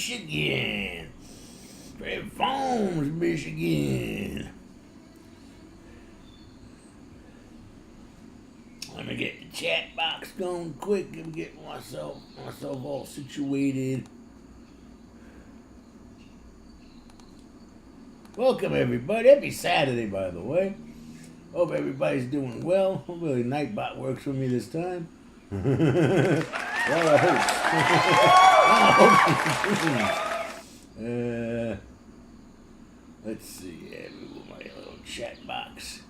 Michigan. Prairie Farms, Michigan. Let me get the chat box going quick and get myself all situated. Welcome everybody. Happy Saturday, by the way. Hope everybody's doing well. Hopefully Nightbot works for me this time. Well, I hope. Let's see. Yeah, move my little chat box.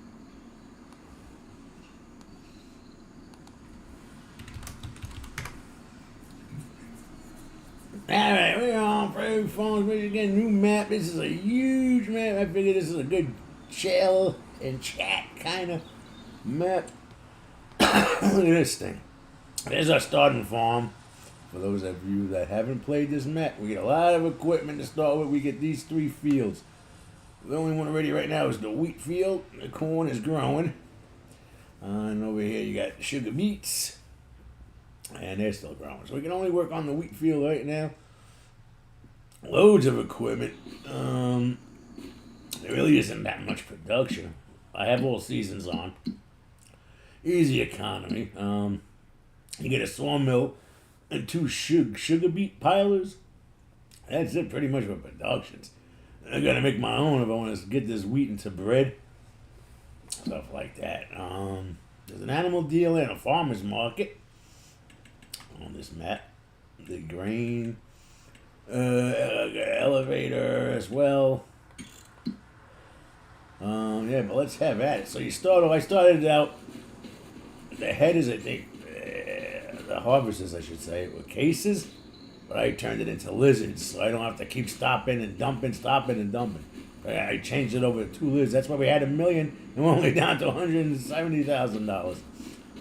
Alright, we're on Prairie Farms, Michigan. New map. This is a huge map. I figure this is a good chill and chat kind of map. Look at this thing. There's our starting farm. For those of you that haven't played this map, we get a lot of equipment to start with. We get these 3 fields. The only one ready right now is the wheat field. The corn is growing. And over here you got sugar beets. And they're still growing. So we can only work on the wheat field right now. Loads of equipment. There really isn't that much production. I have all seasons on. Easy economy. You get a sawmill and 2 sugar beet pilers. That's it pretty much for productions. I gotta make my own if I want to get this wheat into bread. Stuff like that. There's an animal dealer and a farmer's market on this map. The grain elevator as well. Yeah, but let's have at it. So I started out, the head is, I think, the harvesters, I should say, were cases, but I turned it into lizards, so I don't have to keep stopping and dumping. I changed it over to 2 lizards. That's why we had $1 million, and we're only down to $170,000.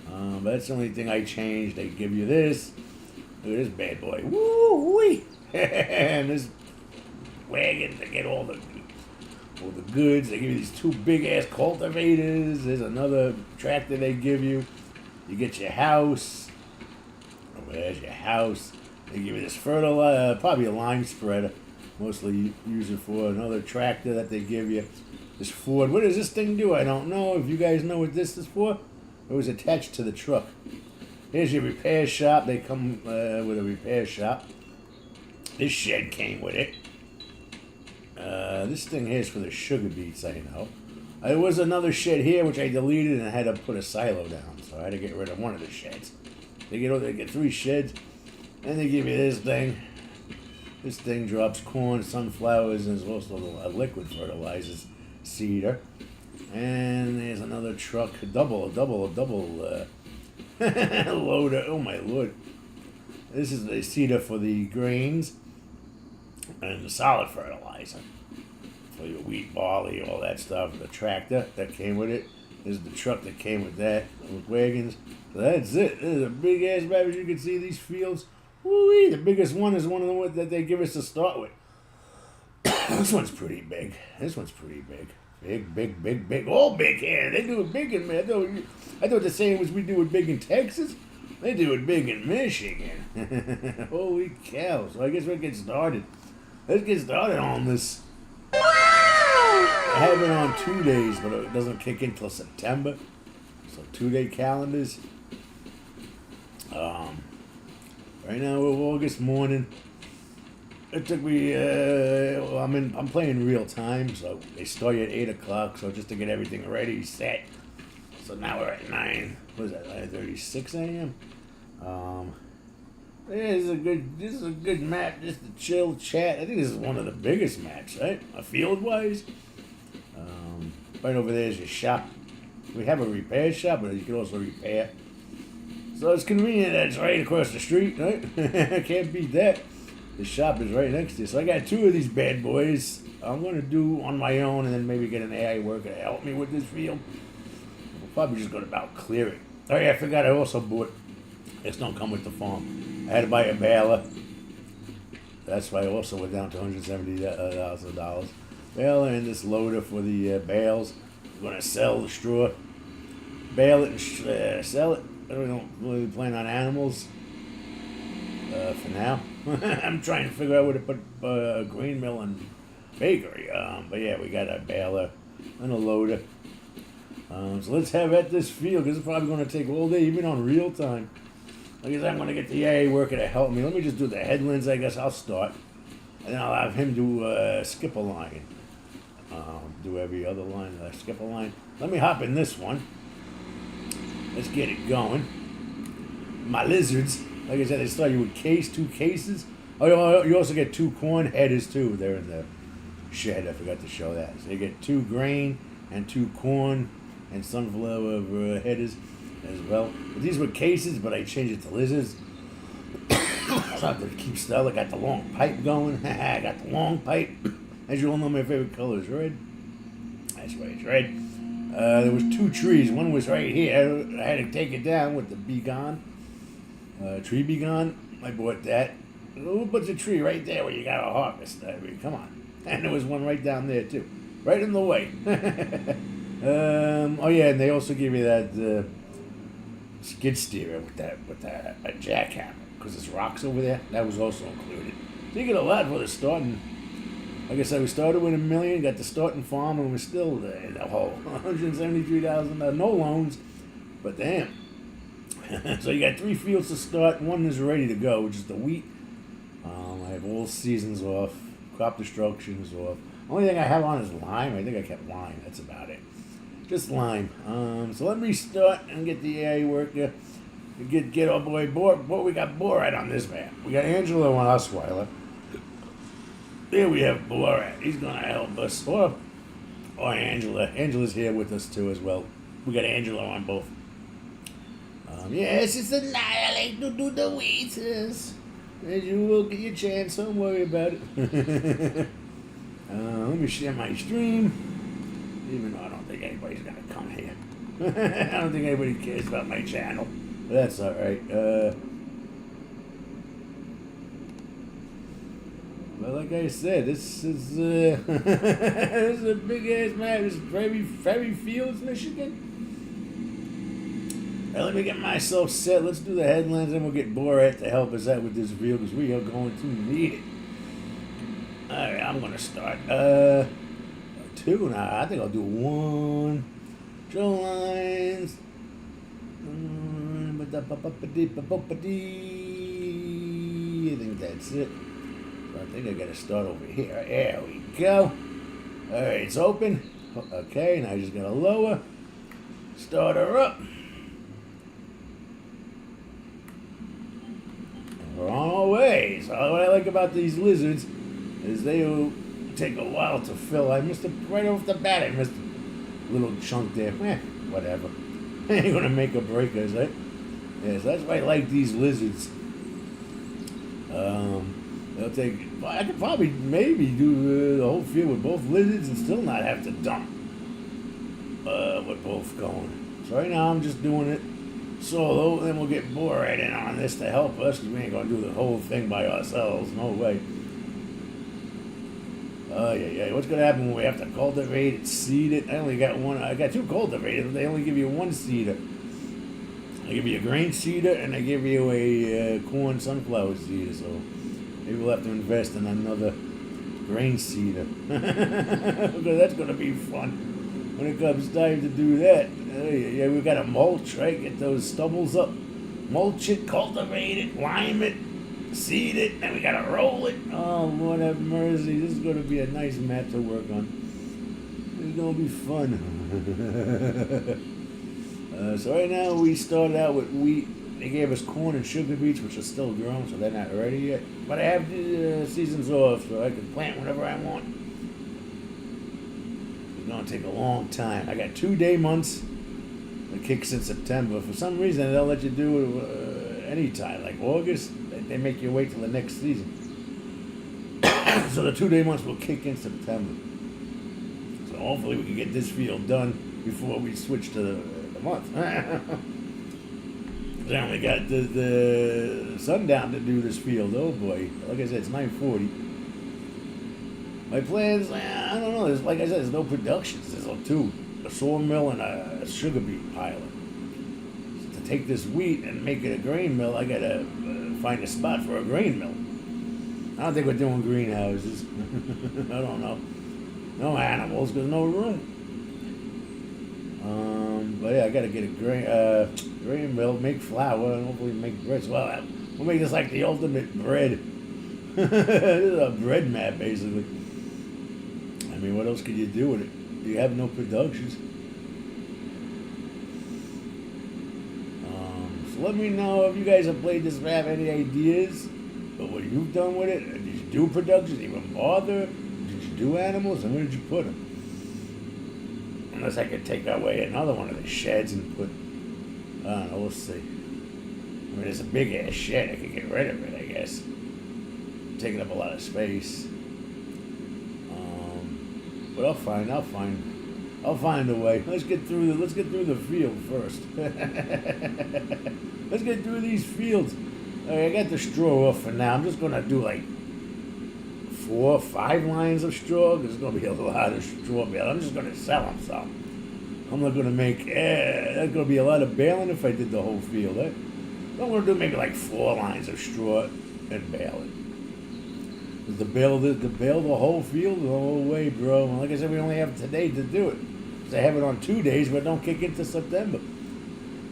But that's the only thing I changed. They give you this. Look at this bad boy. Woo-wee! And this wagon to get all the goods. They give you these 2 big-ass cultivators. There's another tractor they give you. You get your house. There's your house. They give you this fertilizer, probably a lime spreader. Mostly use it for another tractor that they give you. This Ford. What does this thing do? I don't know. If you guys know what this is for, it was attached to the truck. Here's your repair shop. They come with a repair shop. This shed came with it. This thing here is for the sugar beets, I know. There was another shed here which I deleted and I had to put a silo down, so I had to get rid of one of the sheds. They get 3 sheds, and they give you this thing. This thing drops corn, sunflowers, and there's also a liquid fertilizers seeder. And there's another truck, a double loader. Oh my lord! This is the seeder for the grains and the solid fertilizer for your wheat, barley, all that stuff. The tractor that came with it. This is the truck that came with that, with wagons. So that's it. This is a big ass map, as you can see these fields. Woo-wee. The biggest one is one of the ones that they give us to start with. This one's pretty big. Big. All big here. They do it big in I thought the same was we do it big in Texas. They do it big in Michigan. Holy cow. So I guess we'll get started. Let's get started on this. I have it on 2 days, but it doesn't kick in till September. So 2-day calendars. Right now we're August morning. It took me. I'm playing real time, so they start you at 8 o'clock. So just to get everything ready, set. So now we're at 9. What is that? 9:36 a.m. This is a good map. Just to chill, chat. I think this is one of the biggest maps, right? Field wise. Right over there is your shop. We have a repair shop, but you can also repair. So it's convenient that it's right across the street, right? Can't beat that. The shop is right next to you. So I got 2 of these bad boys. I'm going to do on my own and then maybe get an AI worker to help me with this field. We'll probably just go to about clear it. Oh yeah, I forgot I also bought, this don't come with the farm. I had to buy a baler. That's why I also went down to $170,000. Baler and this loader for the bales. I'm going to sell the straw. Bale it and sell it. I don't really plan on animals. for now. I'm trying to figure out where to put grain mill and bakery. But yeah, we got a baler and a loader. So let's have at this field because it's probably going to take all day, even on real time. I guess I'm going to get the AA worker to help me. Let me just do the headlands. I guess I'll start, and then I'll have him do skip a line. Do every other line, skip a line. Let me hop in this one. Let's get it going. My lizards, like I said, they start you with two cases. Oh, you also get 2 corn headers too. They're in the shed. I forgot to show that. So you get 2 grain and 2 corn and sunflower headers as well. But these were cases, but I changed it to lizards. So I have to keep still. I got the long pipe going. I got the long pipe. As you all know, my favorite color is red. That's right, it's red. There was 2 trees. One was right here. I had to take it down with the Be Gone. Tree Be Gone. I bought that. Who puts a tree right there where you got to harvest? I mean, come on. And there was one right down there, too. Right in the way. Oh, yeah, and they also give you that skid steer with a jackhammer. Because there's rocks over there. That was also included. So you get a lot for the starting. Like I said, we started with $1 million, got the starting farm, and we're still in the hole. $173,000, no loans, but damn. So you got 3 fields to start. One is ready to go, which is the wheat. I have all seasons off. Crop destruction is off. Only thing I have on is lime. I think I kept lime. That's about it. Just lime. So let me start and get the AI worker. Get our boy Borat. We got Borat on this map. We got Angelo on Osweiler. There we have Borat. He's gonna help us. Or Angela. Angela's here with us too as well. We got Angelo on both. Yes, it's a night. I like to do the waiters. As you will get your chance. Don't worry about it. Let me share my stream. Even though I don't think anybody's gonna come here. I don't think anybody cares about my channel. But that's alright. But like I said, this is this is a big ass map. This is Ferry Fields, Michigan. Now let me get myself set. Let's do the headlands, and we'll get Borat to help us out with this field because we are going to need it. All right, I'm gonna start 2 now. I think I'll do 1. Draw lines. I think that's it. I think I gotta start over here. There we go. Alright, it's open. Okay, now I just gotta lower. Start her up. And we're on our way. So what I like about these lizards is they will take a while to fill. I missed it right off the bat. I missed a little chunk there. Whatever. Ain't gonna make a break, is it? Yeah, so that's why I like these lizards. They'll take. I could probably maybe do the whole field with both lizards and still not have to dump with both going. So right now I'm just doing it solo. Then we'll get Borat in on this to help us because we ain't gonna do the whole thing by ourselves. No way. Yeah. What's gonna happen when we have to cultivate it, seed it? I only got one. I got 2 cultivators. They only give you 1 seeder. They give you a grain seeder and they give you a corn sunflower seeder. So maybe we'll have to invest in another grain seeder. Because that's going to be fun when it comes time to do that. Yeah, we got to mulch, right? Get those stubbles up. Mulch it, cultivate it, lime it, seed it, and we got to roll it. Oh, Lord have mercy. This is going to be a nice map to work on. It's going to be fun. So right now we started out with wheat. They gave us corn and sugar beets, which are still growing, so they're not ready yet. But I have the seasons off, so I can plant whenever I want. It's going to take a long time. I got 2-day months. It kicks in September. For some reason, they'll let you do it any time. Like August, they make you wait till the next season. So the 2-day months will kick in September. So hopefully we can get this field done before we switch to the month. I only got the sundown to do this field. Oh boy. Like I said, it's 9:40. My plans, I don't know. Like I said, there's no productions. There's 2. A sawmill and a sugar beet pilot. To take this wheat and make it a grain mill, I gotta find a spot for a grain mill. I don't think we're doing greenhouses. I don't know. No animals, there's no room. But yeah, I gotta get a grain mill, make flour, and hopefully make bread. Well, we'll make this like the ultimate bread. This is a bread map, basically. I mean, what else could you do with it? You have no productions. So let me know if you guys have played this map, any ideas of what you've done with it. Did you do productions? Even bother? Did you do animals? And where did you put them? Unless I could take away another one of the sheds and put, I don't know, we'll see. I mean, it's a big ass shed. I could get rid of it, I guess. Taking up a lot of space. But I'll find a way. Let's get through the field first. Let's get through these fields. Alright, I got the straw off for now. I'm just gonna do like 4 or 5 lines of straw. There's gonna be a lot of straw bale. I'm just gonna sell them some. I'm not gonna make. That's gonna be a lot of baling if I did the whole field. I'm gonna do maybe like 4 lines of straw and bale it. To bail the whole field the whole way, bro. Like I said, we only have today to do it. Because I have it on 2 days, but don't kick into September.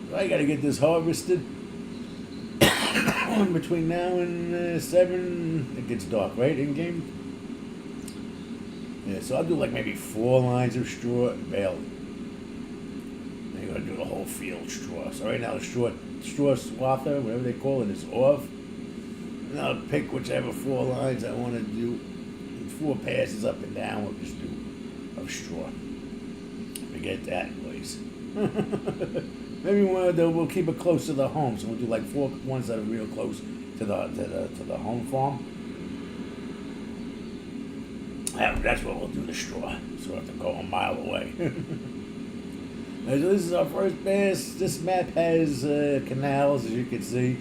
So I gotta get this harvested. Between now and 7, it gets dark, right, in game? Yeah, so I'll do like maybe 4 lines of straw and bale it. Then you're gonna do the whole field straw. So right now the straw swather, whatever they call it, is off. And I'll pick whichever 4 lines I want to do. 4 passes up and down, we'll just do of straw. Forget that, please. Maybe we'll keep it close to the home, so we'll do like 4 ones that are real close to the home farm. That's where we'll do the straw, so we have to go a mile away. So this is our first pass. This map has canals, as you can see.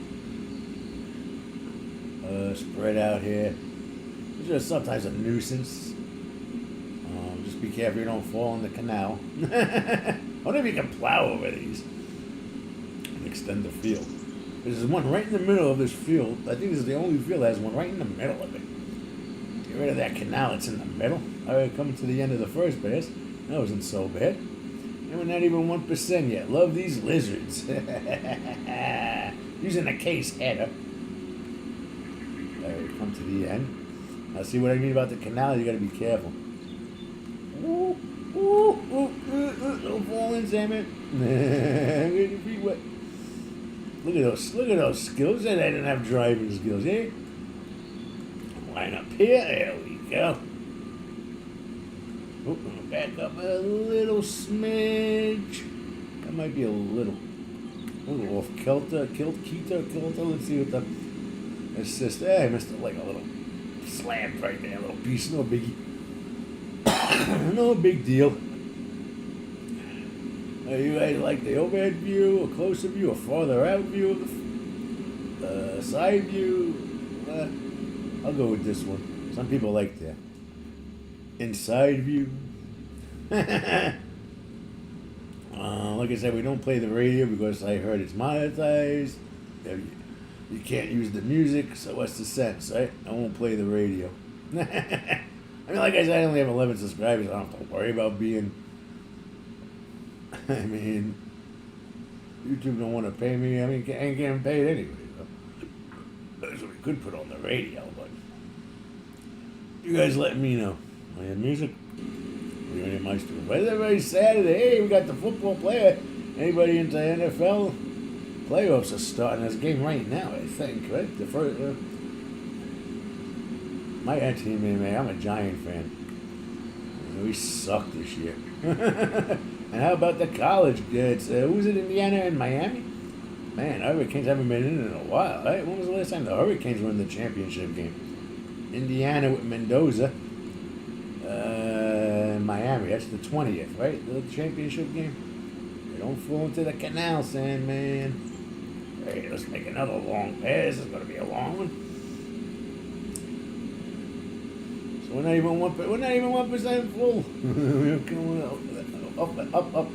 Spread out here. It's just sometimes a nuisance. Just be careful you don't fall in the canal. I wonder if you can plow over these and extend the field. There's one right in the middle of this field. I think this is the only field that has one right in the middle of it. Get rid of that canal, it's in the middle. Alright, coming to the end of the first pass. That wasn't so bad. And we're not even 1% yet. Love these lizards. Using a case header. Come to the end. Now see what I mean about the canal, you gotta be careful. Don't fall in, Sammy. Get your feet wet. Look at those skills. I didn't have driving skills, eh? Line up here, there we go. Back up a little smidge. That might be a little off kilter. Let's see what the assist. I missed like a little slam right there, a little piece, no biggie. No big deal. You guys like the overhead view, a closer view, a farther out view, side view? I'll go with this one. Some people like the inside view. Like I said, we don't play the radio because I heard it's monetized. You can't use the music, so what's the sense, right? I won't play the radio. I mean, like I said, I only have 11 subscribers. I don't have to worry about being... I mean, YouTube don't want to pay me. I mean, I ain't getting paid anyway. So we could put on the radio, but... You guys let me know. I have music. But it's every Saturday. Hey, we got the football player. Anybody into NFL? Playoffs are starting this game right now, I think, right? The first, my team, man, I'm a Giant fan. We suck this year. And how about the college? It's who's it? Indiana and Miami. Man, Hurricanes haven't been in a while, right? When was the last time the Hurricanes were in the championship game? Indiana with Mendoza. Miami, that's the 20th, right? The championship game. They don't fall into the canal, Sandman. Hey, let's make another long pass. This is going to be a long one. So we're not even 1% full. We're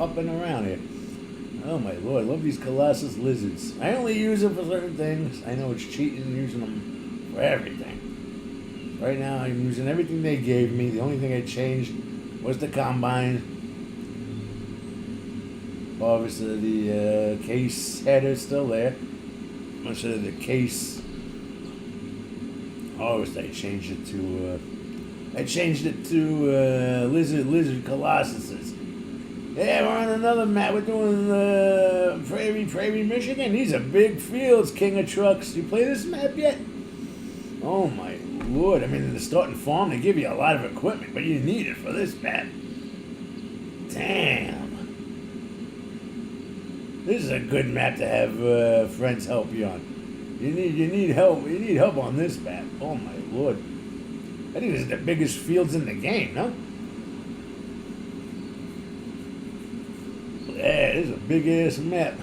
up and around here. Oh my lord, I love these Colossus lizards. I only use them for certain things. I know it's cheating using them for everything. Right now I'm using everything they gave me. The only thing I changed was the combine. Obviously the case header is still there. Instead of the case. Obviously I changed it to lizard colossuses. Yeah, we're on another map. We're doing Prairie, Michigan. These are big fields, King of Trucks. You play this map yet? Oh my lord. I mean, in the starting farm, they give you a lot of equipment, but you need it for this map. Damn. This is a good map to have friends help you on. You need help. You need help on this map. Oh my lord. I think this is the biggest fields in the game, no? Yeah, this is a big ass map.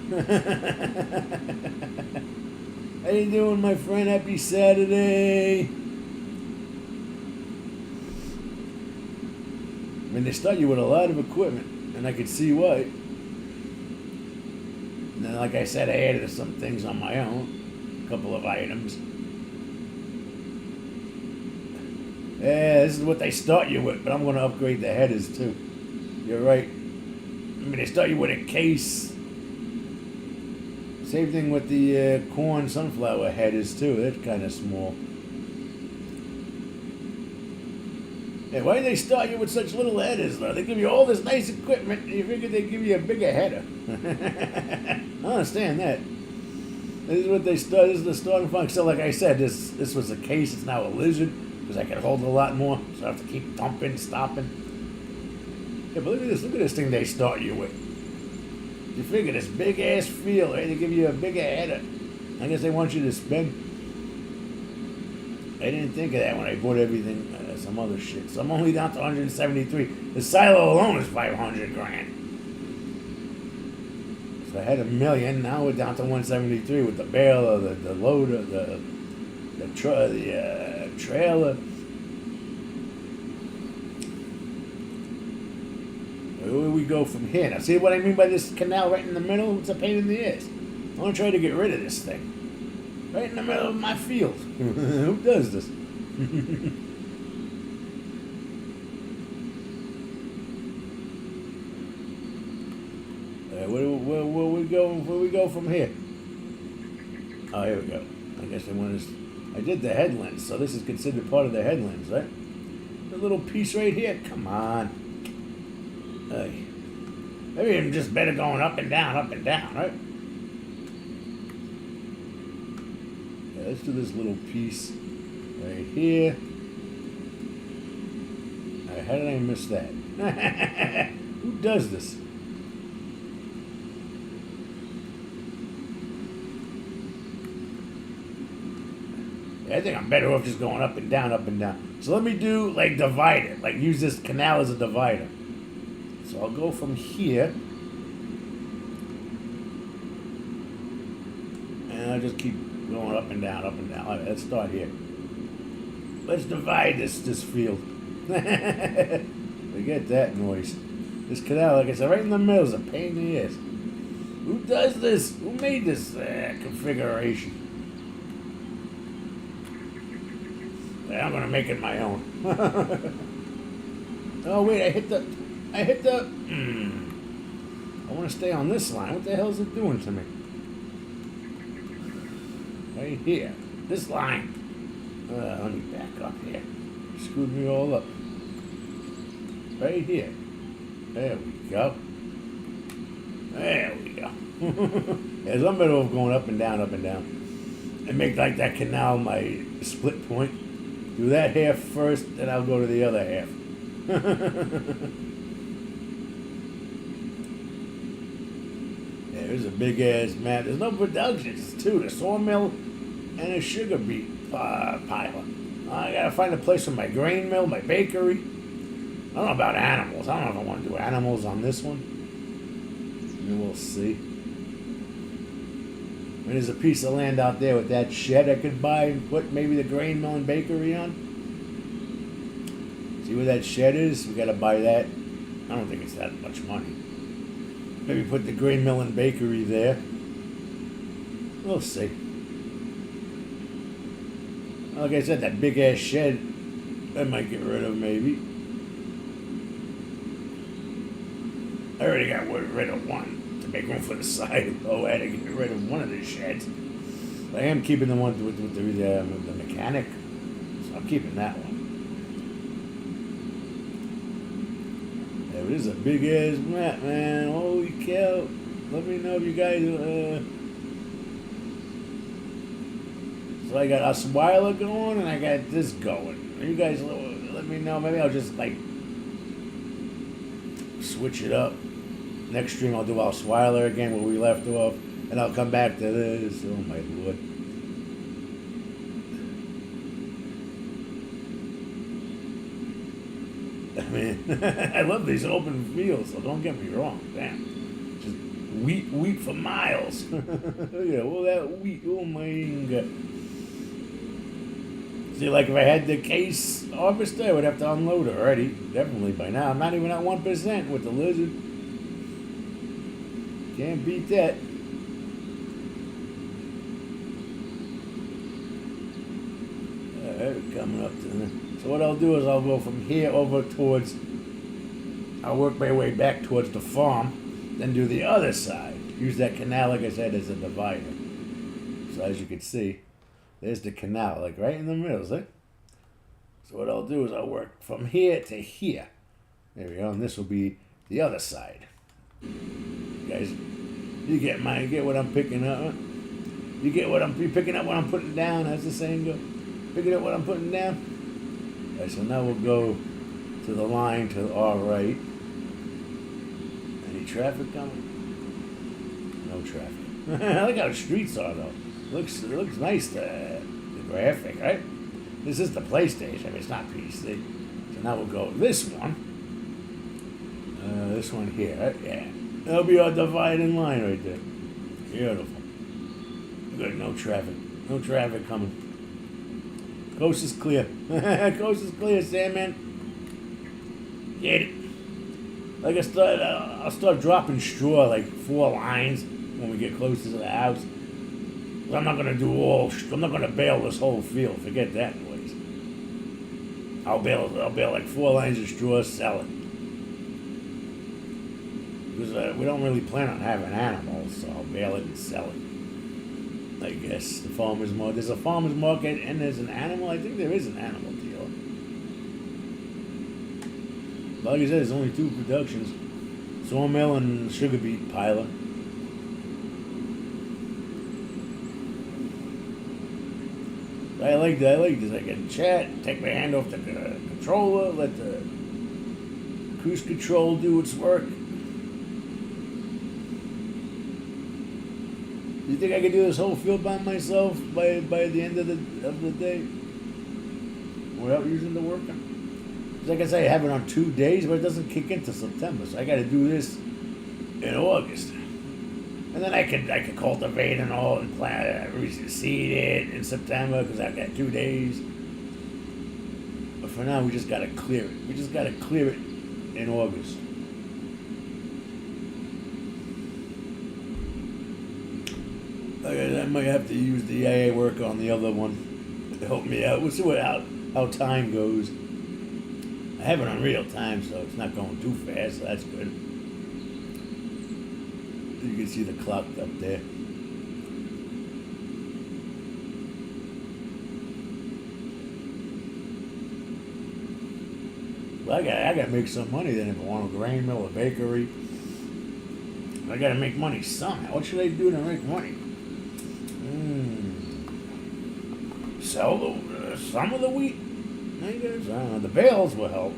How you doing, my friend? Happy Saturday. I mean, they start you with a lot of equipment, and I could see why. And then, like I said, I added some things on my own. A couple of items. Yeah, this is what they start you with, but I'm going to upgrade the headers too. You're right. I mean, they start you with a case. Same thing with the corn sunflower headers too. They're kind of small. Yeah, why do they start you with such little headers though? They give you all this nice equipment and you figure they give you a bigger header. I understand that. This is what they start. This is the starting function. So like I said, this was a case. It's now a lizard because I can hold a lot more. So I have to keep dumping, stopping. Yeah, but look at this. Look at this thing they start you with. You figure this big ass field, right? They give you a bigger header. I guess they want you to spend. I didn't think of that when I bought everything, some other shit. So I'm only down to 173. The silo alone is 500 grand. So I had $1 million. Now we're down to 173 with the baler, the loader, the trailer. Where we go from here? Now, see what I mean by this canal right in the middle? It's a pain in the ass. I want to try to get rid of this thing. Right in the middle of my field. Who does this? Where we go from here? Oh, here we go. I guess they want us. I did the headlands, so this is considered part of the headlands, right? The little piece right here. Come on. Maybe I'm just better going up and down, right? Yeah, let's do this little piece right here. Alright, how did I miss that? Who does this? Yeah, I think I'm better off just going up and down, up and down. So let me do, like, divide it. Like, use this canal as a divider. So I'll go from here. And I'll just keep going up and down, up and down. All right, let's start here. Let's divide this field. Forget that noise. This canal, like I said, right in the middle is a pain in the ass. Who does this? Who made this configuration? I'm gonna make it my own. Oh wait, I hit the. I want to stay on this line. What the hell is it doing to me? Right here. This line. Let me back up here. Screwed me all up. Right here. There we go. There we go. Yeah, so I'm better off going up and down, and make like that canal my split point. Do that half first, then I'll go to the other half. There's a big ass map. There's no production. It's two: a sawmill and a sugar beet pilot. I gotta find a place for my grain mill, my bakery. I don't know about animals. I don't know if I want to do animals on this one. We'll see. I mean, there's a piece of land out there with that shed I could buy and put maybe the grain mill and bakery on. See where that shed is? We gotta buy that. I don't think it's that much money. Maybe put the grain mill and bakery there. We'll see. Like I said, that big ass shed, I might get rid of maybe. I already got rid of one to make room for the side. Oh, I had to get rid of one of the sheds. I am keeping the one with the mechanic, so I'm keeping that one. Yeah, it is a big ass map, man. Holy cow! Let me know if you guys. So I got Osweiler going, and I got this going. You guys, let me know. Maybe I'll just like switch it up. Next stream I'll do Osweiler again where we left off, and I'll come back to this. Oh my lord. I mean, I love these open fields, so don't get me wrong. Damn. Just wheat for miles. Yeah, all that wheat, oh my god. See, like if I had the case harvester, I would have to unload it already. Definitely by now. I'm not even at 1% with the lizard. Can't beat that. Alright, coming up to the... So what I'll do is I'll go from here over towards... I'll work my way back towards the farm, then do the other side. Use that canal, like I said, as a divider. So as you can see, there's the canal, like right in the middle, see? So what I'll do is I'll work from here to here. There we go, and this will be the other side. You guys, you get what I'm picking up? Huh? You picking up what I'm putting down, as the saying goes? Picking up what I'm putting down? Alright, so now we'll go to the line to our right. Any traffic coming? No traffic. I like how the streets are though. It looks nice, the graphic, right? This is the PlayStation, I mean, it's not PC. So now we'll go this one. This one here, right? Yeah. That'll be our dividing line right there. Beautiful. Good, no traffic. No traffic coming. Coast is clear. Coast is clear, Sandman. Get it. Like I'll start dropping straw, like 4 lines when we get closer to the house. I'm not gonna I'm not gonna bale this whole field. Forget that, boys. I'll bale like 4 lines of straw, sell it. Because we don't really plan on having animals, so I'll bale it and sell it. I guess the farmer's market. There's a farmer's market and there's an animal. I think there is an animal deal. Like I said, there's only 2 productions: sawmill and sugar beet piler. I like this. I can chat, take my hand off the controller, let the cruise control do its work. You think I could do this whole field by myself by the end of the day without using the worker? Like I say, I have it on 2 days, but it doesn't kick into September, so I got to do this in August. And then I could cultivate and all and plant, seed it in September because I've got 2 days. But for now, we just got to clear it. We just got to clear it in August. I might have to use the AA work on the other one to help me out. We'll see how time goes. I have it on real time, so it's not going too fast, so that's good. You can see the clock up there. Well, I gotta make some money then if I want a grain mill, a bakery. I gotta make money somehow. What should I do to make money? Sell some of the wheat, I guess. I don't know. The bales will help.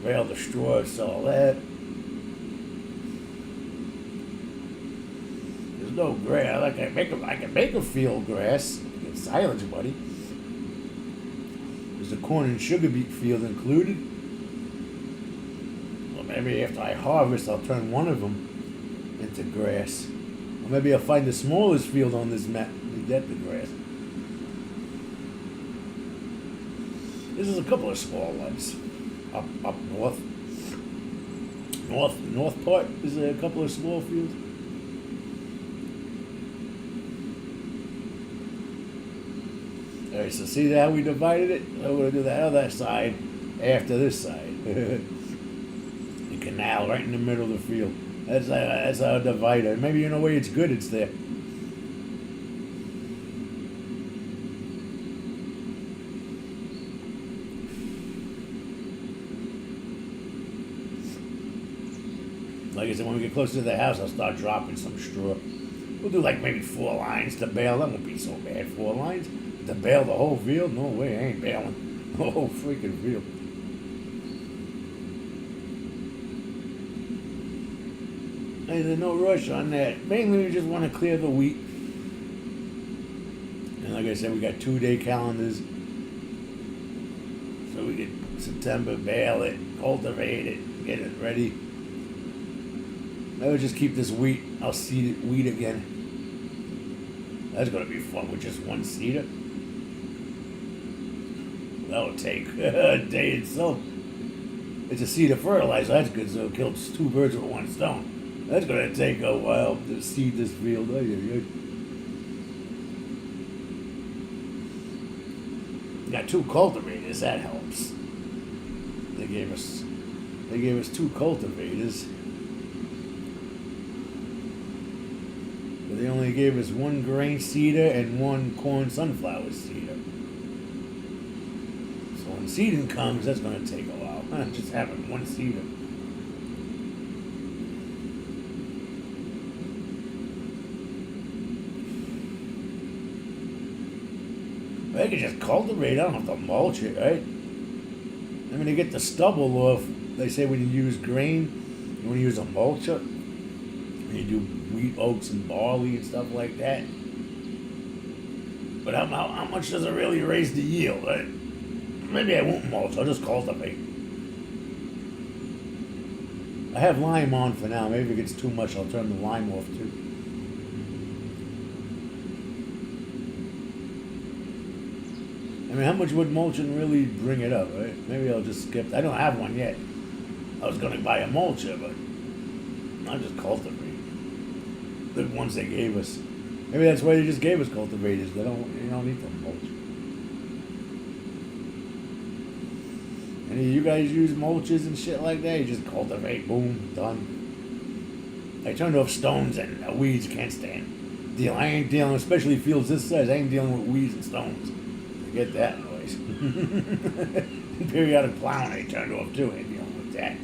Bale the straw, sell that. There's no grass. I can make a field grass. Get silage, buddy. There's a corn and sugar beet field included. Well, maybe after I harvest, I'll turn one of them into grass. Or maybe I'll find the smallest field on this map. Get the grass. This is a couple of small ones up north. north part is a couple of small fields. All right, so see how we divided it? I'm going to do that other side after this side. The canal right in the middle of the field. That's our divider. Maybe in a way it's good it's there. Like I said, when we get closer to the house, I'll start dropping some straw. We'll do like maybe 4 lines to bale. That won't be so bad, 4 lines. To bale the whole field? No way, I ain't baling the whole freaking field. Hey, there's no rush on that. Mainly we just want to clear the wheat. And like I said, we got 2-day calendars. So we get September, bale it, cultivate it, get it ready. I would just keep this wheat. I'll seed it wheat again. That's going to be fun with just one seeder. That'll take a day itself. It's a seed of fertilizer. That's good. So it kills 2 birds with 1 stone. That's going to take a while to seed this field. Got 2 cultivators. That helps. They gave us 2 cultivators. But they only gave us 1 grain seeder and 1 corn sunflower seeder. When seeding comes, that's going to take a while. Just having 1 seeder. I could just cultivate. I don't have to mulch it, right? I mean, to get the stubble off, they say when you use grain, you want to use a mulcher. When you do wheat, oats, and barley and stuff like that. But how much does it really raise the yield, right? Maybe I won't mulch. I'll just cultivate. I have lime on for now. Maybe if it gets too much, I'll turn the lime off too. I mean, how much would mulching really bring it up, right? Maybe I'll just skip. I don't have one yet. I was going to buy a mulcher, but I'll just cultivate. The ones they gave us. Maybe that's why they just gave us cultivators. You don't need to mulch. Any of you guys use mulches and shit like that? You just cultivate, boom, done. I turned off stones and weeds, can't stand. I ain't dealing, especially fields this size, I ain't dealing with weeds and stones. Forget that noise. Periodic plowing I turned off too, ain't dealing with that.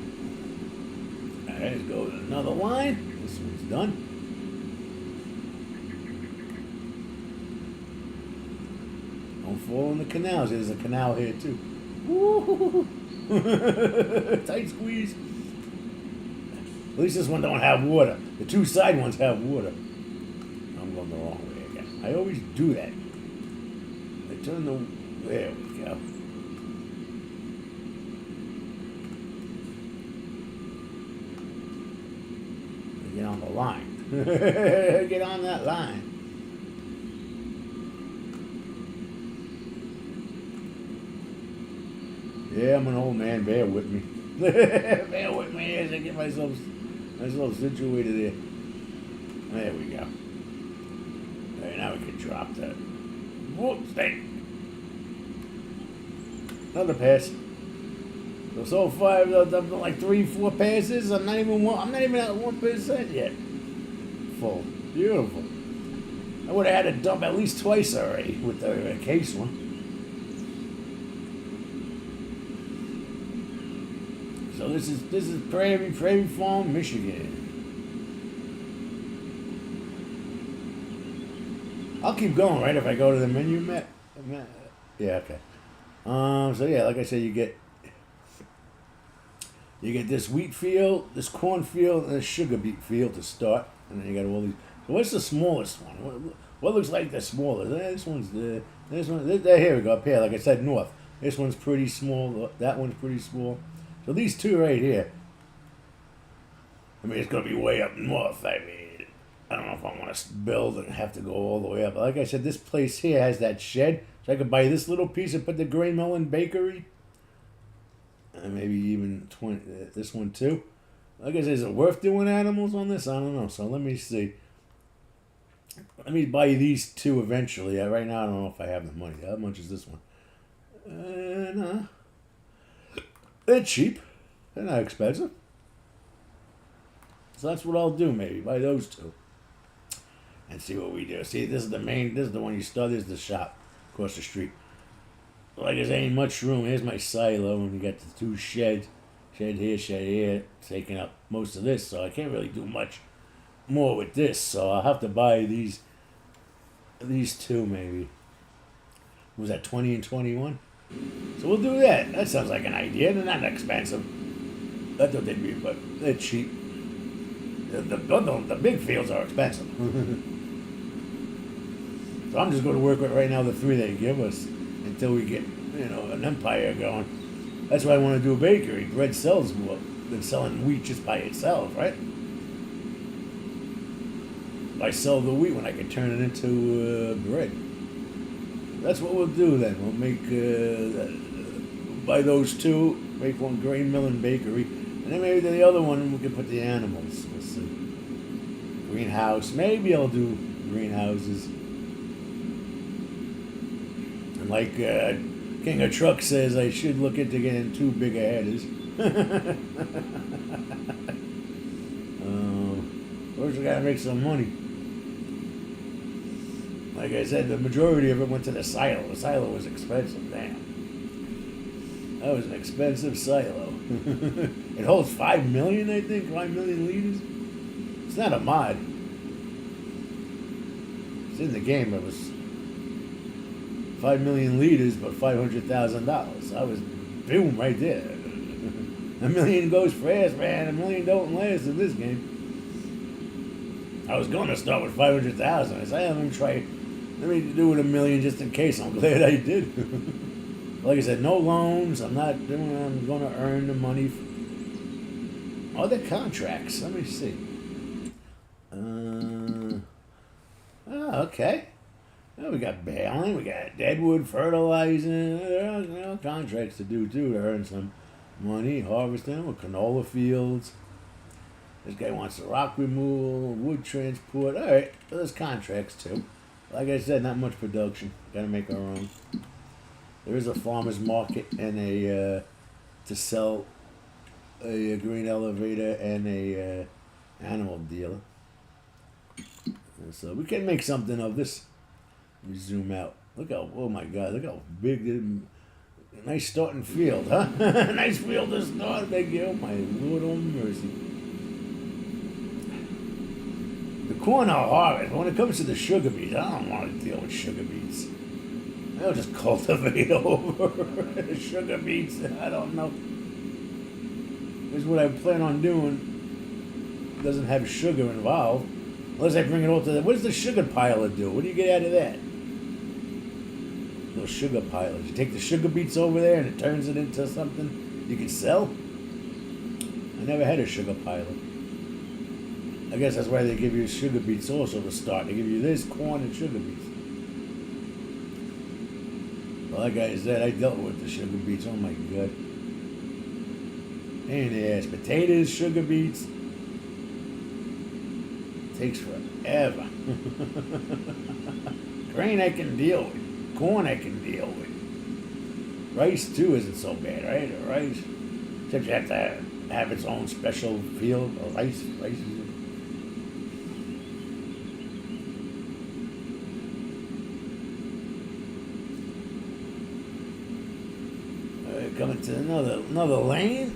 Alright, let's go to another line. This one's done. Don't fall in the canals. There's a canal here too. Woo! Tight squeeze. At least this one don't have water. The 2 side ones have water. I'm going the wrong way again. I always do that. I turn the... There we go. Get on the line. Get on that line. Yeah, I'm an old man. Bear with me. Bear with me as I get myself situated here. There we go. All right, now we can drop that. Whoops, dang. Another pass. So far, I've done like 3-4 passes. I'm not even at 1% yet. Full. Beautiful. I would have had to dump at least twice already with the case one. So this is Prairie Farm, Michigan. I'll keep going, right? If I go to the menu map. Yeah, okay. So yeah, like I said, you get this wheat field, this corn field, and this sugar beet field to start, and then you got all these. So what's the smallest one? What looks like the smallest? This one's the. This one. Here we go up here. Like I said, north. This one's pretty small. That one's pretty small. So these 2 right here. I mean, it's gonna be way up north. I mean, I don't know if I want to build and have to go all the way up. But like I said, this place here has that shed, so I could buy this little piece and put the Gray Melon Bakery. And maybe even this one too. Like I said, is it worth doing animals on this? I don't know. So let me see. Let me buy these two eventually. Right now, I don't know if I have the money. How much is this one? No. They're cheap. They're not expensive. So that's what I'll do, maybe. Buy those two. And see what we do. See, this is the main, this is the one you start. This is the shop across the street. Like there's ain't much room. Here's my silo, and we got the two sheds. Shed here, taking up most of this. So I can't really do much more with this. So I'll have to buy these two, maybe. Was that 20 and 21? So we'll do that. That sounds like an idea. They're not expensive. That's what they'd be, but they're cheap. The big fields are expensive. So I'm just going to work with right now the three they give us until we get, an empire going. That's why I want to do a bakery. Bread sells more than selling wheat just by itself, right? I sell the wheat when I can turn it into bread. That's what we'll do then. We'll make, buy those two, make one grain mill and bakery, and then maybe the other one we can put the animals. We'll see. Greenhouse. Maybe I'll do greenhouses. And like King of Truck says, I should look into getting 2 bigger headers. First, I gotta make some money. Like I said, the majority of it went to the silo. The silo was expensive, damn. That was an expensive silo. It holds 5 million, I think, 5 million liters. It's not a mod. It's in the game. It was 5 million liters, but $500,000. I was boom right there. $1 million goes fast, man. $1 million don't last in this game. I was going to start with 500,000. I said, let me try. Let me do it $1 million just in case. I'm glad I did. Like I said, no loans. I'm not doing. I'm going to earn the money. Other contracts. Let me see. Okay. Well, we got baling. We got deadwood fertilizing. There are contracts to do too to earn some money. Harvesting with canola fields. This guy wants the rock removal, wood transport. All right, there's contracts too. Like I said, not much production. Got to make our own. There is a farmer's market and a to sell a green elevator and a animal dealer. And so we can make something of this. Let me zoom out. Look how, oh my God, look how big nice starting field, huh? Nice field to start. Thank you. Oh my Lord, oh mercy. The corn I'll harvest. When it comes to the sugar beets, I don't want to deal with sugar beets. I'll just cultivate over sugar beets. I don't know. This is what I plan on doing. It doesn't have sugar involved. Unless I bring it all to the... What does the sugar piler do? What do you get out of that? Those sugar pilers. You take the sugar beets over there and it turns it into something you can sell? I never had a sugar piler. I guess that's why they give you sugar beets also to start. They give you this, corn, and sugar beets. Well, like I said, I dealt with the sugar beets. Oh my God. Pain in the ass. Potatoes, sugar beets. Takes forever. Grain I can deal with. Corn I can deal with. Rice too isn't so bad, right? Or rice. Except you have to have its own special field. Or rice is coming to another lane.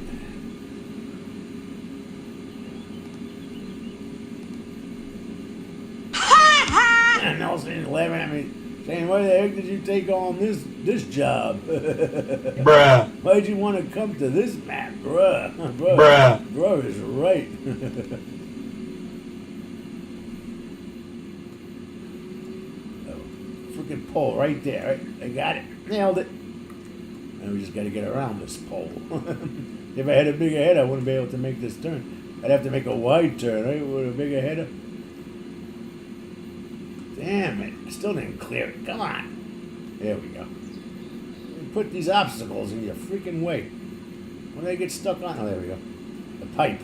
And Nelson laughing at me, saying, "Why the heck did you take on this job? Bruh. Why'd you want to come to this map, bruh? Bruh is right." Freaking pole right there. Right? I got it. Nailed it. And we just got to get around this pole. If I had a bigger head, I wouldn't be able to make this turn. I'd have to make a wide turn, right? With a bigger header. Damn it. I still didn't clear it. Come on. There we go. Put these obstacles in your freaking way. When they get stuck on... Oh, there we go. The pipe.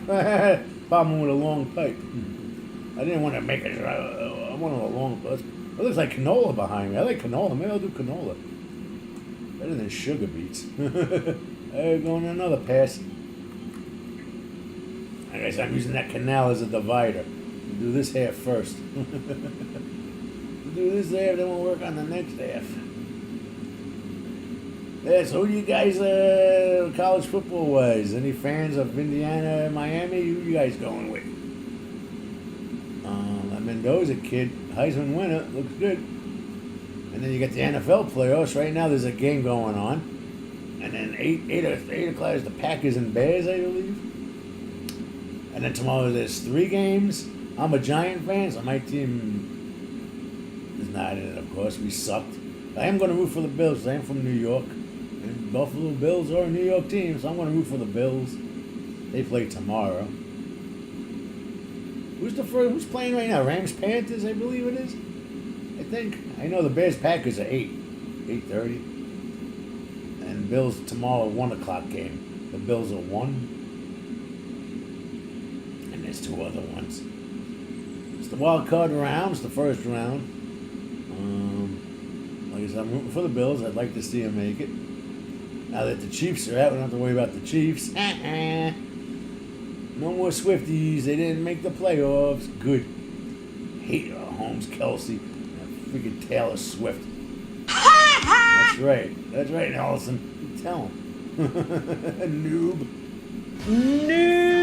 Problem with a long pipe. I didn't want to make it. I wanted a long. It looks like canola behind me. I like canola. Maybe I'll do canola. Better than sugar beets. I'm going another pass. I guess I'm using that canal as a divider. Do this half first. Do this half, then we'll work on the next half. Yeah, so who you guys, college football wise? Any fans of Indiana and Miami? Who you guys going with? That Mendoza kid, Heisman winner, looks good. And then you get the NFL playoffs. Right now there's a game going on. And then 8 o'clock is the Packers and Bears, I believe. And then tomorrow there's 3 games. I'm a Giant fan, so my team is not in it, of course. We sucked. I am going to root for the Bills. I am from New York. And Buffalo Bills are a New York team, so I'm going to root for the Bills. They play tomorrow. Who's playing right now? Rams Panthers, I believe it is. I think. I know the Bears Packers are 8:30. And Bills tomorrow 1 o'clock game. The Bills are 1. And there's 2 other ones. It's the wild card round. It's the first round. Like I said, I'm rooting for the Bills. I'd like to see them make it. Now that the Chiefs are out, we don't have to worry about the Chiefs. No more Swifties. They didn't make the playoffs. Good. Hate Holmes, Kelsey, and freaking Taylor Swift. That's right. That's right, Allison. Tell him. Noob. Noob.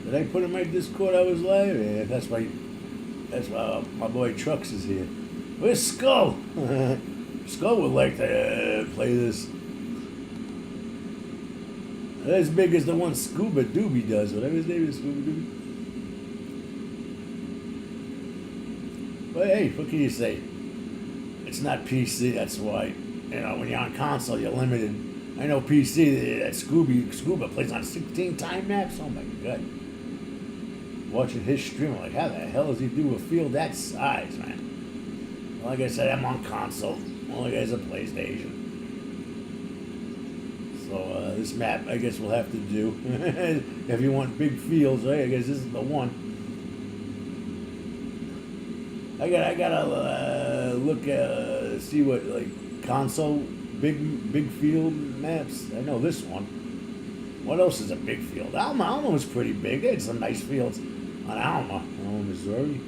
Did I put in my Discord I was live? Yeah, that's why my boy Trucks is here. Where's Skull? Skull would like to play this. As big as the one Scuba Doobie does, whatever his name is, Scuba Doobie. But hey, what can you say? It's not PC, that's why. You know, when you're on console, you're limited. I know PC, that Scuba plays on 16 time maps. Oh my god. Watching his stream, I'm like, how the hell does he do a field that size, man? Like I said, I'm on console. Only guy's a PlayStation. So this map, I guess we'll have to do. If you want big fields, right? I guess this is the one. I gotta look see what like console big field maps. I know this one. What else is a big field? Alma was pretty big. They had some nice fields on Alma, Missouri.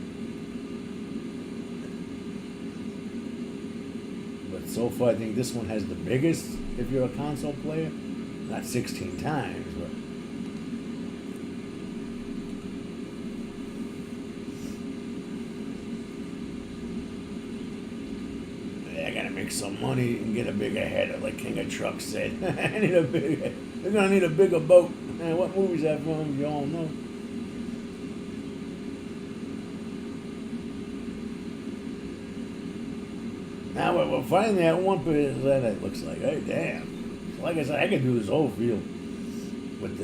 But so far, I think this one has the biggest if you're a console player. Not 16 times, but. I gotta make some money and get a bigger header, like King of Trucks said. I need a bigger. They're gonna need a bigger boat. Man, what movie's that from? You all know. Now we're finally at 1%. It looks like. Hey, damn. Like I said, I can do this whole field with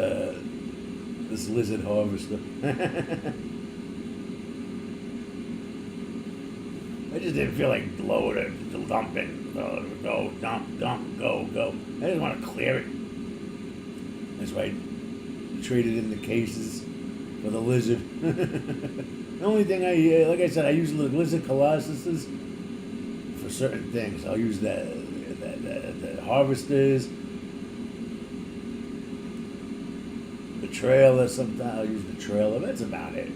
this lizard harvester. I just didn't feel like loading, dumping, go, dump, go. I just want to clear it. That's why I traded in the cases for the lizard. The only thing like I said, I use lizard colossuses for certain things. I'll use the harvesters, the trailer. Sometimes I'll use the trailer. That's about it.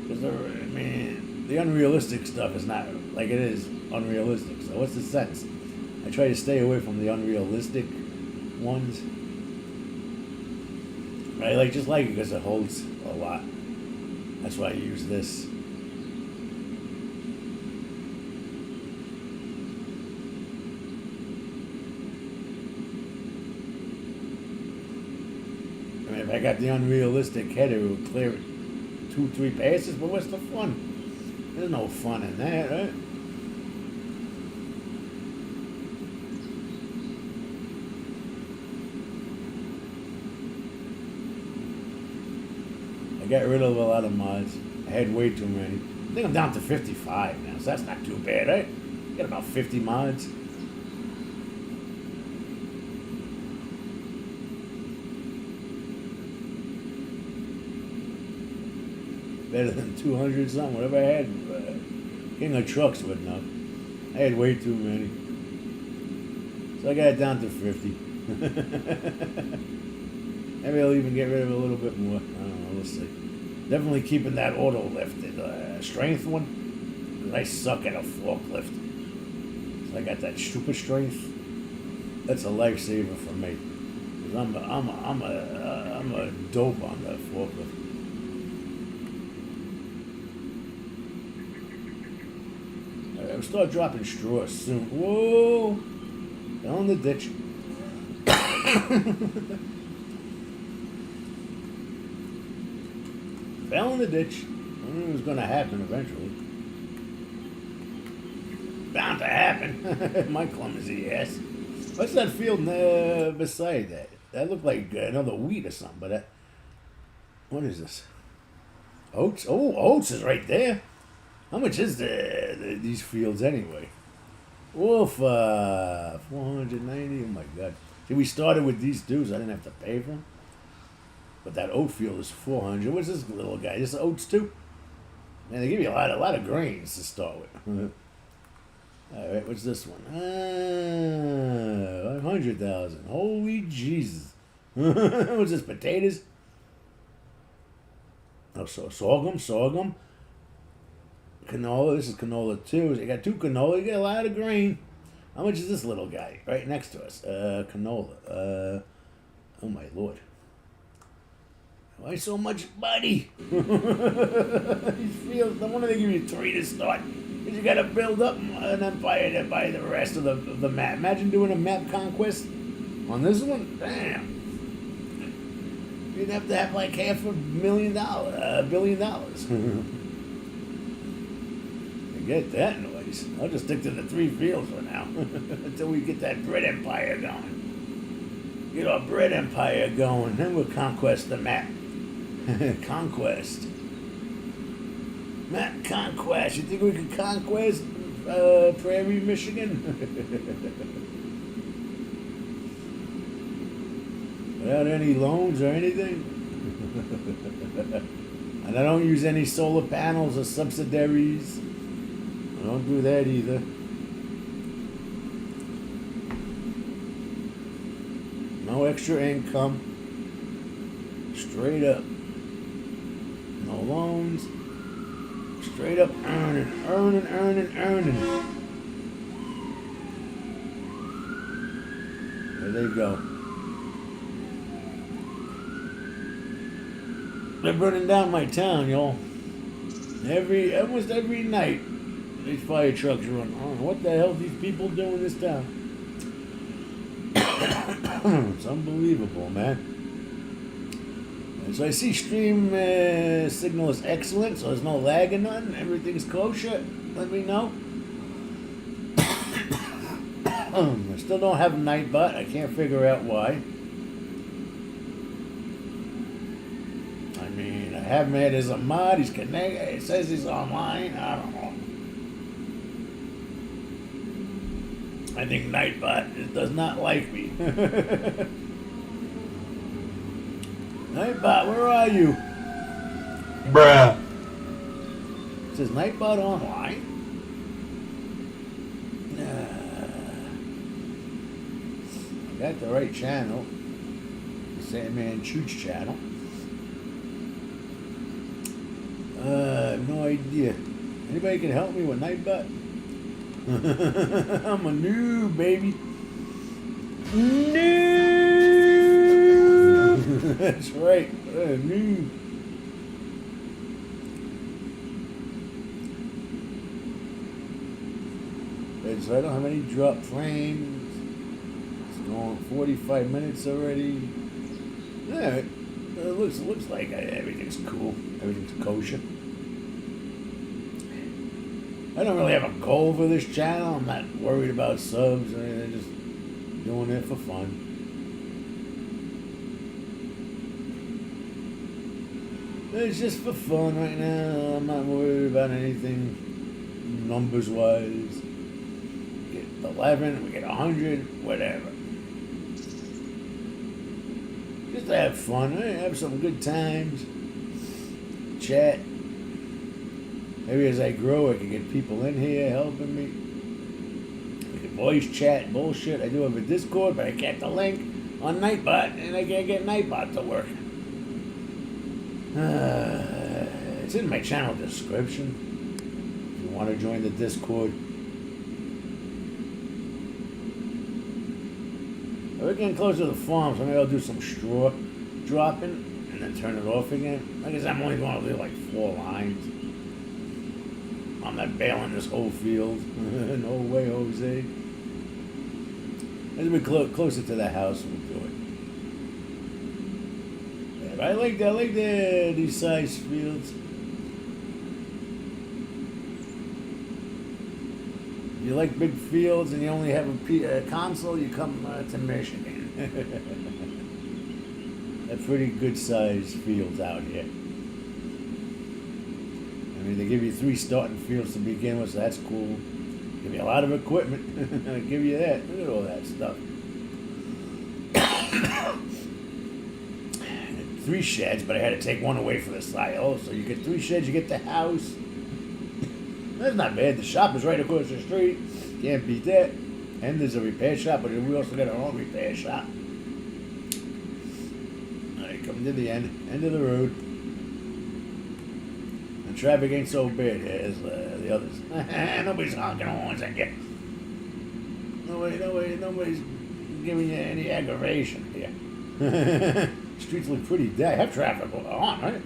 Because the unrealistic stuff is not like it is unrealistic. So what's the sense? I try to stay away from the unrealistic ones. I just like it because it holds a lot. That's why I use this. I mean, if I got the unrealistic header, it would clear it 2-3 passes, but what's the fun? There's no fun in that, right? got rid of a lot of mods. I had way too many. I think I'm down to 55 now, so that's not too bad, right? Got about 50 mods. Better than 200 something, whatever I had. King of Trucks wasn't enough. I had way too many. So I got it down to 50. Maybe I'll even get rid of a little bit more. I don't know, we'll see. Definitely keeping that auto lifted strength one. Because I suck at a forklift. So I got that super strength. That's a lifesaver for me. Because I'm a dope on that forklift. I'll start dropping straws soon. Whoa! Fell in the ditch. Fell in the ditch. I knew it was going to happen eventually. Bound to happen. My clumsy ass. What's that field beside that? That looked like another wheat or something, but what is this? Oats? Oh, oats is right there. How much is these fields anyway? Woof, 490, oh my god. See, we started with these dudes, I didn't have to pay for them. But that oat field is 400. What's this little guy? This oats too? Man, they give you a lot of grains to start with. Alright, what's this one? 500,000. Holy Jesus. What's this, potatoes? Oh, so sorghum. Canola, this is canola too. You got two canola, you got a lot of grain. How much is this little guy right next to us? Canola. Oh my lord. Why so much money? These fields, no wonder they give you 3 to start. Because you gotta build up an empire to buy the rest of the map. Imagine doing a map conquest on this one. Damn. You'd have to have like $500 million. Get that noise. I'll just stick to the 3 fields for now. Until we get that bread empire going. Get our bread empire going. Then we'll conquest the map. Conquest. Map conquest. You think we could conquest Prairie, Michigan? Without any loans or anything? And I don't use any solar panels or subsidiaries. I don't do that either. No extra income. Straight up. No loans. Straight up earning. There they go. They're burning down my town, y'all. Almost every night. These fire trucks run. I don't know what the hell these people do in this town. It's unbelievable, man. And so I see stream signal is excellent, so there's no lag or nothing. Everything's kosher. Let me know. I still don't have Nightbot. I can't figure out why. I mean, I have him as a mod. He's connected. It says he's online. I don't know. I think Nightbot does not like me. Nightbot, where are you? Bruh. It says Nightbot online. I got the right channel. The Sandman Chooch channel. I have no idea. Anybody can help me with Nightbot? I'm a noob, baby. Noob! That's right. A noob. And so I don't have any drop frames. It's going 45 minutes already. Yeah, it looks like everything's cool. Everything's kosher. I don't really have a goal for this channel. I'm not worried about subs or anything. Just doing it for fun. It's just for fun right now. I'm not worried about anything numbers wise. We get 11, we get 100, whatever. Just to have fun, right? Have some good times. Chat. Maybe as I grow, I can get people in here helping me. We can voice chat bullshit. I do have a Discord, but I can't the link on Nightbot, and I can't get Nightbot to work. It's in my channel description. If you want to join the Discord. We're getting closer to the farm, so maybe I'll do some straw dropping and then turn it off again. Like I said, I'm only going to do like 4 lines. I'm not bailing this whole field. No way, Jose. As we closer to the house, we'll do it. Yeah, I like that. I like these size fields. If you like big fields and you only have a console, you come to Michigan. They're pretty good sized fields out here. I mean, they give you 3 starting fields to begin with, so that's cool. Give you a lot of equipment. I give you that. Look at all that stuff. 3 sheds, but I had to take one away for the silo. So you get 3 sheds, you get the house. That's not bad. The shop is right across the street. Can't beat that. And there's a repair shop, but we also got our own repair shop. Alright, coming to the end of the road. The traffic ain't so bad as the others. Nobody's honking horns at you. Nobody's giving you any aggravation here. Streets look pretty dead. Have traffic on, right?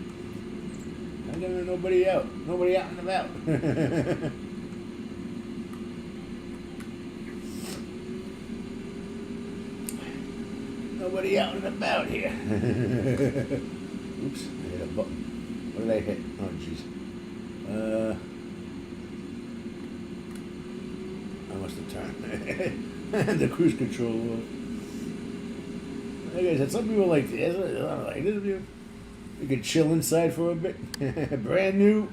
I got nobody out. Nobody out and about. Nobody out and about here. Oops, I hit a button. What did I hit? Oh, jeez. I must have turned the cruise control. Like I said, some people like this. Like this view. You can chill inside for a bit. Brand new.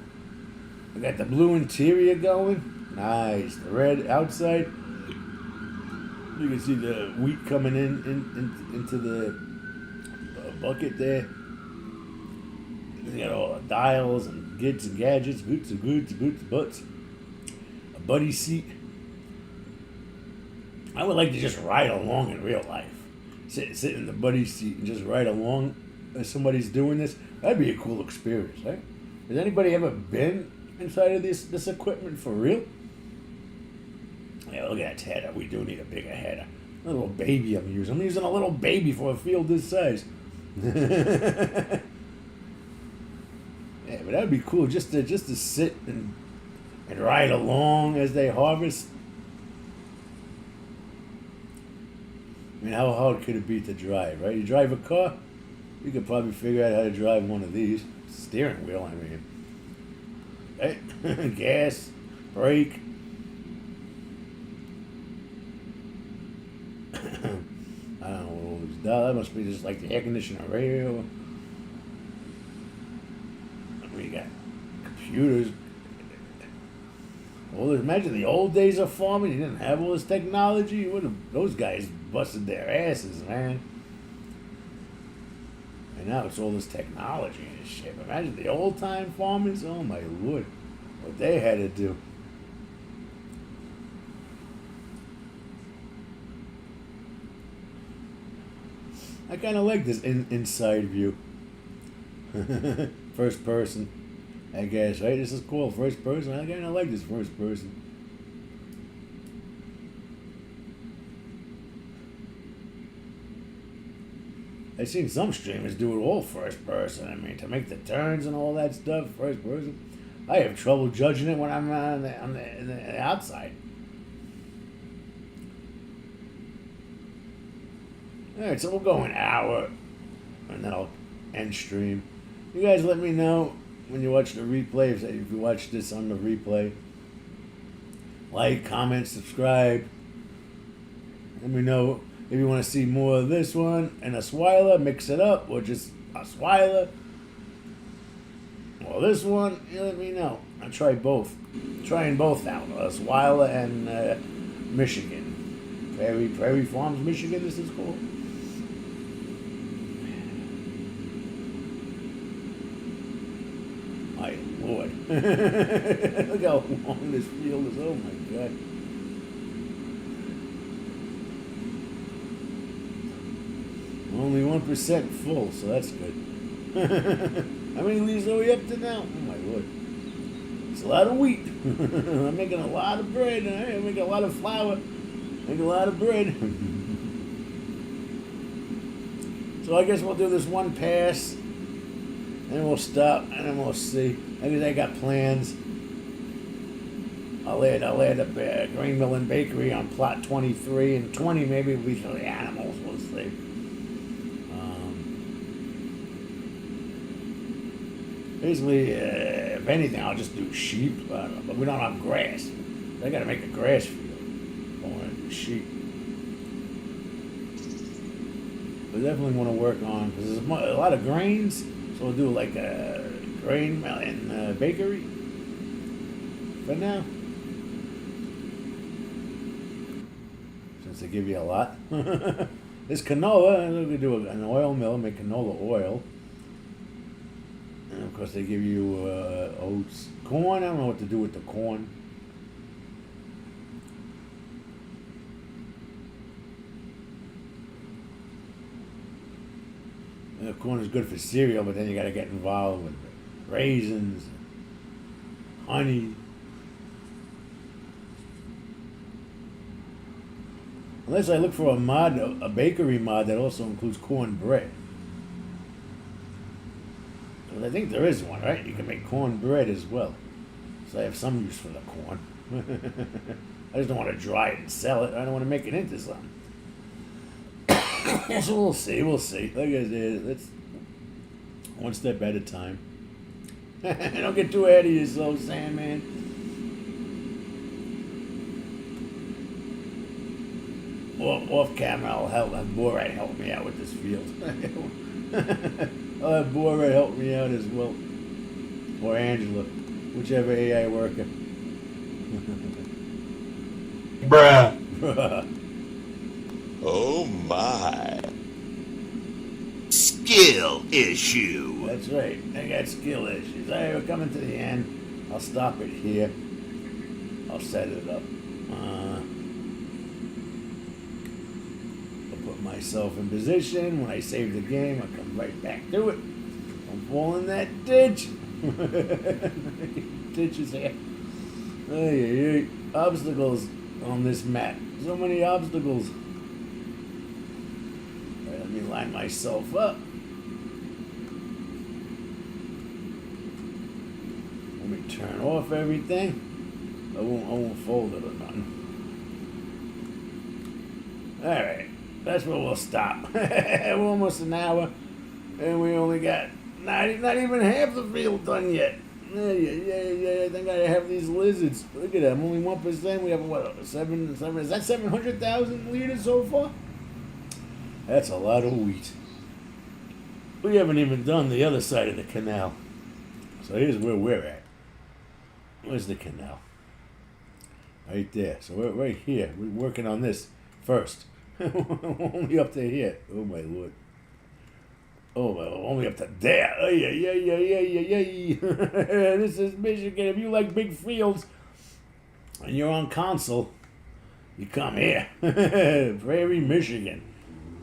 We got the blue interior going. Nice. The red outside. You can see the wheat coming into the bucket there. You got all the dials and gits and gadgets, boots and butts. A buddy seat. I would like to just ride along in real life. Sit in the buddy seat and just ride along as somebody's doing this. That'd be a cool experience, right? Has anybody ever been inside of this equipment for real? Yeah, look at that header. We do need a bigger header. A little baby I'm using. I'm using a little baby for a field this size. Yeah, but that'd be cool just to sit and ride along as they harvest. I mean, how hard could it be to drive, right? You drive a car, you could probably figure out how to drive one of these. Steering wheel, I mean. Right? Gas, brake. I don't know what was that. That must be just like the air conditioner radio. We got computers. Well, imagine the old days of farming. You didn't have all this technology. Those guys busted their asses, man. And now it's all this technology and shit. But imagine the old time farmers. Oh my lord, what they had to do. I kind of like this inside view. First person, I guess, right? This is cool, first person. I kind of like this first person. I've seen some streamers do it all first person. I mean, to make the turns and all that stuff, first person. I have trouble judging it when I'm on the outside. Alright, so we'll go an hour, and then I'll end stream. You guys let me know when you watch the replay, if you watch this on the replay. Like, comment, subscribe. Let me know if you want to see more of this one and a Swiler, mix it up, or just a Swiler. Well, this one, you let me know. I try both. Trying both out. Osweiler and Michigan. Prairie Farms, Michigan, this is called. My Lord. Look how long this field is. Oh my God. Only 1% full, so that's good. How many leaves are we up to now? Oh my Lord. It's a lot of wheat. I'm making a lot of bread. I'm making a lot of flour. Making a lot of bread. So I guess we'll do this one pass. And we'll stop, and then we'll see. I guess I got plans. I'll add a grain mill and bakery on plot 23, and 20 maybe will be for the animals. We'll see. Basically, if anything, I'll just do sheep. But we don't have grass. I got to make a grass field. I want to do sheep. We definitely want to work on because there's a lot of grains. So we'll do like a grain mill and bakery for now. Since they give you a lot. This canola, we could do an oil mill, make canola oil. And of course they give you oats. Corn, I don't know what to do with the corn. Corn is good for cereal, but then you got to get involved with raisins, honey. Unless I look for a bakery mod that also includes cornbread. But I think there is one, right? You can make cornbread as well. So I have some use for the corn. I just don't want to dry it and sell it. I don't want to make it into something. So we'll see. Like I said, let's one step at a time. Don't get too ahead of yourself, Sandman. Off camera, I'll have Borat help me out with this field. I'll have Borat help me out as well, or Angela, whichever AI worker. Bruh. Oh my. Skill issue. That's right. I got skill issues. Alright, we're coming to the end. I'll stop it here. I'll set it up. I'll put myself in position. When I save the game, I'll come right back to it. Don't fall in that ditch. Ditch is here. Hey, obstacles on this map. So many obstacles. Let me line myself up. Let me turn off everything. I won't fold it or nothing. Alright, that's where we'll stop. We're almost an hour, and we only got not even half the field done yet. Yeah, I think I have these lizards. Look at them, only 1%. We have what, is that 700,000 liters so far? That's a lot of wheat. We haven't even done the other side of the canal. So here's where we're at. Where's the canal? Right there. So we're right here. We're working on this first. Only up to here. Oh my Lord. Oh, well, only up to there. Oh, yeah. This is Michigan. If you like big fields and you're on console, you come here. Prairie, Michigan.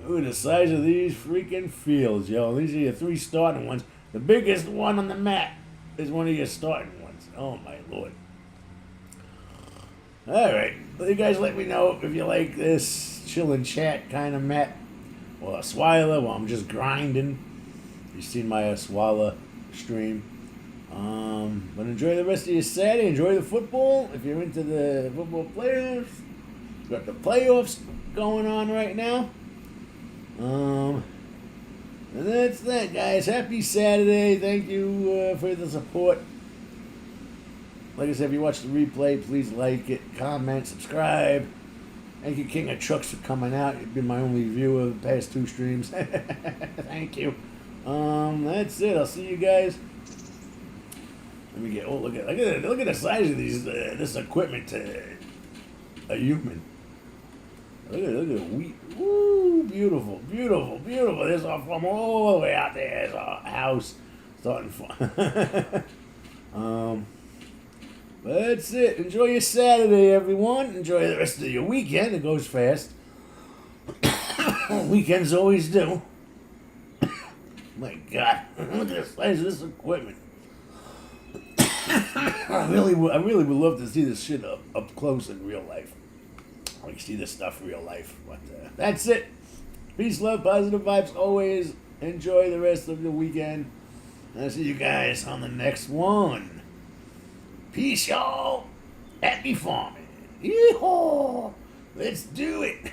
Look at the size of these freaking fields, yo. These are your 3 starting ones. The biggest one on the map is one of your starting ones. Oh, my Lord. Alright. Well, you guys let me know if you like this chill and chat kind of map. Or Osweiler, well, I'm just grinding. You've seen my Osweiler stream. But enjoy the rest of your Saturday. Enjoy the football. If you're into the football playoffs, we've got the playoffs going on right now. And that's that, guys. Happy Saturday. Thank you for the support. Like I said, if you watch the replay, please like it, comment, subscribe. Thank you, King of Trucks, for coming out. You've been my only viewer of the past 2 streams. Thank you. That's it. I'll see you guys Let me get. Oh, look at the size of these this equipment to a human. Look at the wheat. Woo, beautiful, beautiful, beautiful. There's a farm all the way out there. There's a house starting fun. That's it. Enjoy your Saturday, everyone. Enjoy the rest of your weekend. It goes fast. Weekends always do. My God, look at the size of this equipment. I really would love to see this shit up close in real life. I can see this stuff in real life. But that's it. Peace, love, positive vibes always. Enjoy the rest of the weekend. I'll see you guys on the next one. Peace, y'all. Happy farming. Yeehaw. Let's do it.